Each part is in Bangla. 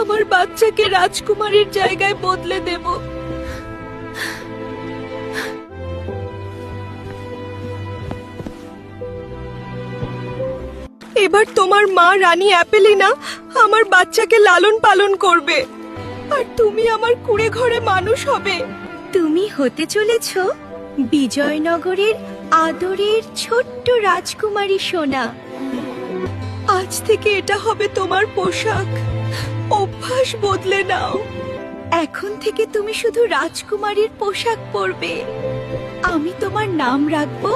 আমার বাচ্চাকে রাজকুমারীর জায়গায় বদলে দেব। এবার তোমার মা রানী অ্যাপেলিনা আমার বাচ্চাকে লালন পালন করবে, আর তুমি আমার কুড়ে ঘরে মানুষ হবে। তুমি হতে চলেছ বিজয়নগরের আদরের ছোট্ট রাজকুমারী সোনা। আজ থেকে এটা হবে তোমার পোশাক। অভ্যাস বদলে নাও। এখন থেকে তুমি শুধু রাজকুমারীর পোশাক পরবে। আমি তোমার নাম রাখবো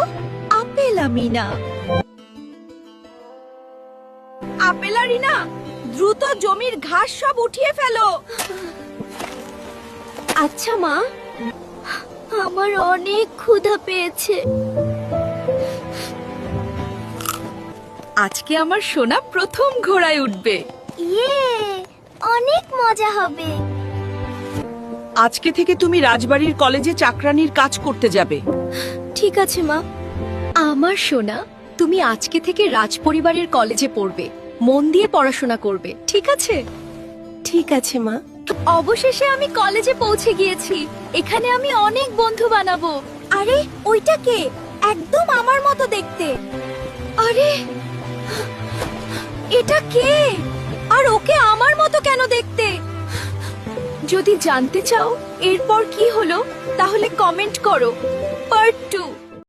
আপেলামিনা। আপেলারিনা, দ্রুত জমির ঘাস সব উঠিয়ে ফেলো। আচ্ছা মা, আমার অনেক ক্ষুধা পেয়েছে। আজকে আমার সোনা প্রথম ঘোড়ায় উঠবে। ইয়ে, অনেক মজা হবে। আজকে থেকে তুমি রাজবাড়ির কলেজে চাকরানির কাজ করতে যাবে। ঠিক আছে মা। আমার সোনা, তুমি আজকে থেকে রাজপরিবারের কলেজে পড়বে। মন দিয়ে পড়াশোনা করবে, ঠিক আছে? ঠিক আছে মা। অবশেষে আমি কলেজে পৌঁছে গিয়েছি। এখানে আমি অনেক বন্ধু বানাবো। আরে ওইটা কে? একদম আমার মতো দেখতে। আরে এটা কে? আর ওকে আমার মতো কেন দেখতে? যদি জানতে চাও এরপর কি হলো, তাহলে কমেন্ট করো। পার্ট 2।